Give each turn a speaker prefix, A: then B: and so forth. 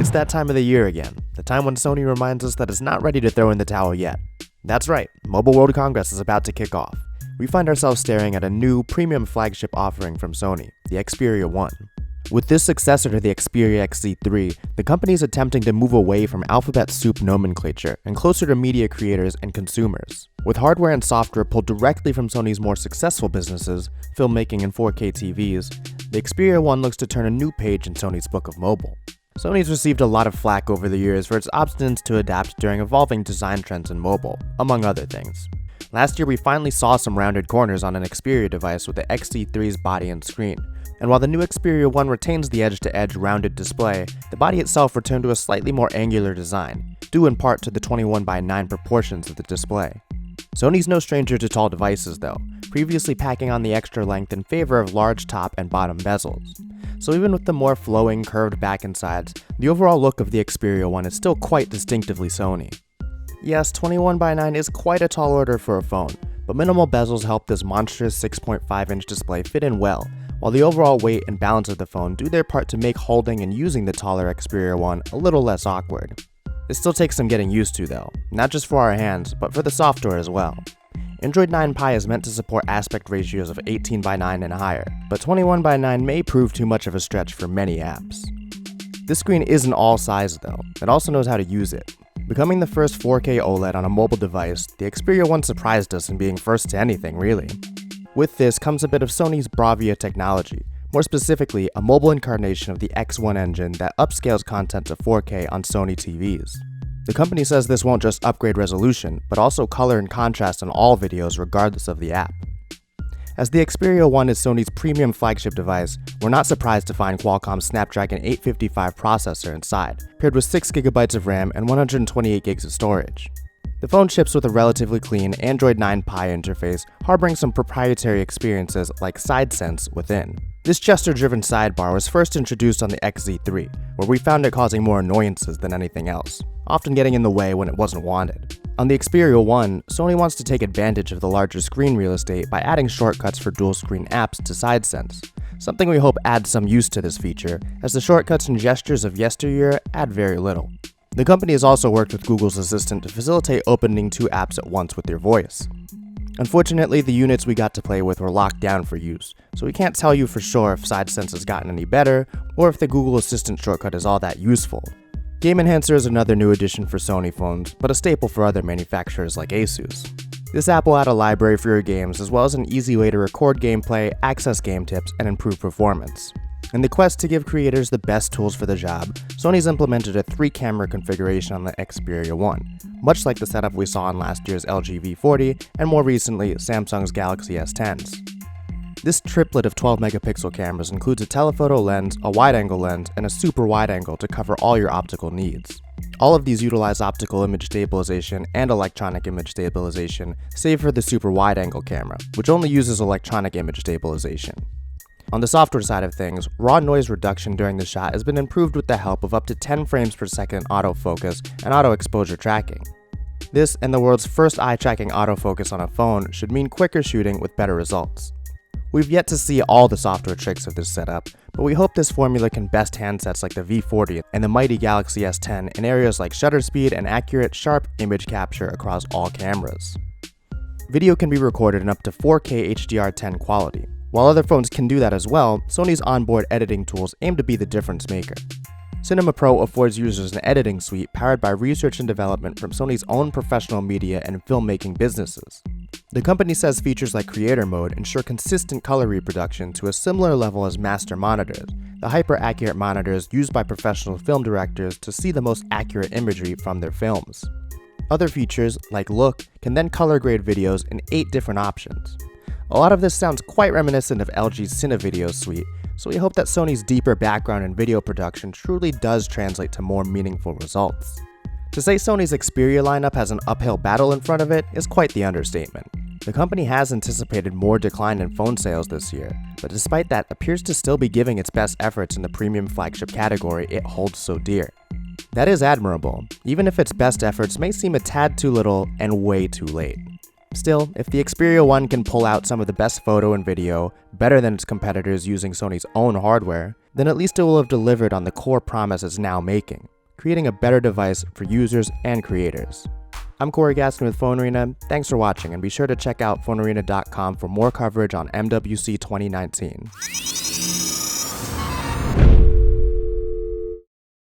A: It's that time of the year again, the time when Sony reminds us that it's not ready to throw in the towel yet. That's right, Mobile World Congress is about to kick off. We find ourselves staring at a new premium flagship offering from Sony, the Xperia 1. With this successor to the Xperia XZ3, the company is attempting to move away from alphabet soup nomenclature and closer to media creators and consumers. With hardware and software pulled directly from Sony's more successful businesses, filmmaking and 4K TVs, the Xperia 1 looks to turn a new page in Sony's book of mobile. Sony's received a lot of flack over the years for its obstinance to adapt during evolving design trends in mobile, among other things. Last year we finally saw some rounded corners on an Xperia device with the XZ3's body and screen, and while the new Xperia 1 retains the edge-to-edge rounded display, the body itself returned to a slightly more angular design, due in part to the 21:9 proportions of the display. Sony's no stranger to tall devices though, previously packing on the extra length in favor of large top and bottom bezels. So even with the more flowing, curved back and sides, the overall look of the Xperia 1 is still quite distinctively Sony. Yes, 21:9 is quite a tall order for a phone, but minimal bezels help this monstrous 6.5-inch display fit in well, while the overall weight and balance of the phone do their part to make holding and using the taller Xperia 1 a little less awkward. It still takes some getting used to though, not just for our hands, but for the software as well. Android 9 Pie is meant to support aspect ratios of 18:9 and higher, but 21:9 may prove too much of a stretch for many apps. This screen isn't all size though, it also knows how to use it. Becoming the first 4K OLED on a mobile device, the Xperia 1 surprised us in being first to anything really. With this comes a bit of Sony's Bravia technology, more specifically a mobile incarnation of the X1 engine that upscales content to 4K on Sony TVs. The company says this won't just upgrade resolution, but also color and contrast on all videos regardless of the app. As the Xperia 1 is Sony's premium flagship device, we're not surprised to find Qualcomm's Snapdragon 855 processor inside, paired with 6GB of RAM and 128GB of storage. The phone ships with a relatively clean Android 9 Pie interface, harboring some proprietary experiences like SideSense within. This gesture-driven sidebar was first introduced on the XZ3, where we found it causing more annoyances than anything else, often getting in the way when it wasn't wanted. On the Xperia 1, Sony wants to take advantage of the larger screen real estate by adding shortcuts for dual-screen apps to SideSense, something we hope adds some use to this feature, as the shortcuts and gestures of yesteryear add very little. The company has also worked with Google's Assistant to facilitate opening two apps at once with your voice. Unfortunately, the units we got to play with were locked down for use, so we can't tell you for sure if SideSense has gotten any better, or if the Google Assistant shortcut is all that useful. Game Enhancer is another new addition for Sony phones, but a staple for other manufacturers like Asus. This app will add a library for your games, as well as an easy way to record gameplay, access game tips, and improve performance. In the quest to give creators the best tools for the job, Sony's implemented a 3-camera configuration on the Xperia 1, much like the setup we saw on last year's LG V40 and more recently Samsung's Galaxy S10s. This triplet of 12-megapixel cameras includes a telephoto lens, a wide-angle lens, and a super wide-angle to cover all your optical needs. All of these utilize optical image stabilization and electronic image stabilization, save for the super wide-angle camera, which only uses electronic image stabilization. On the software side of things, raw noise reduction during the shot has been improved with the help of up to 10 frames per second autofocus and auto exposure tracking. This and the world's first eye-tracking autofocus on a phone should mean quicker shooting with better results. We've yet to see all the software tricks of this setup, but we hope this formula can best handsets like the V40 and the mighty Galaxy S10 in areas like shutter speed and accurate, sharp image capture across all cameras. Video can be recorded in up to 4K HDR10 quality. While other phones can do that as well, Sony's onboard editing tools aim to be the difference maker. Cinema Pro affords users an editing suite powered by research and development from Sony's own professional media and filmmaking businesses. The company says features like Creator Mode ensure consistent color reproduction to a similar level as master monitors, the hyper-accurate monitors used by professional film directors to see the most accurate imagery from their films. Other features, like Look, can then color grade videos in 8 different options. A lot of this sounds quite reminiscent of LG's Cinevideo suite, so we hope that Sony's deeper background in video production truly does translate to more meaningful results. To say Sony's Xperia lineup has an uphill battle in front of it is quite the understatement. The company has anticipated more decline in phone sales this year, but despite that appears to still be giving its best efforts in the premium flagship category it holds so dear. That is admirable, even if its best efforts may seem a tad too little and way too late. Still, if the Xperia 1 can pull out some of the best photo and video, better than its competitors using Sony's own hardware, then at least it will have delivered on the core promise it's now making, creating a better device for users and creators. I'm Corey Gaskin with PhoneArena. Thanks for watching, and be sure to check out PhoneArena.com for more coverage on MWC 2019.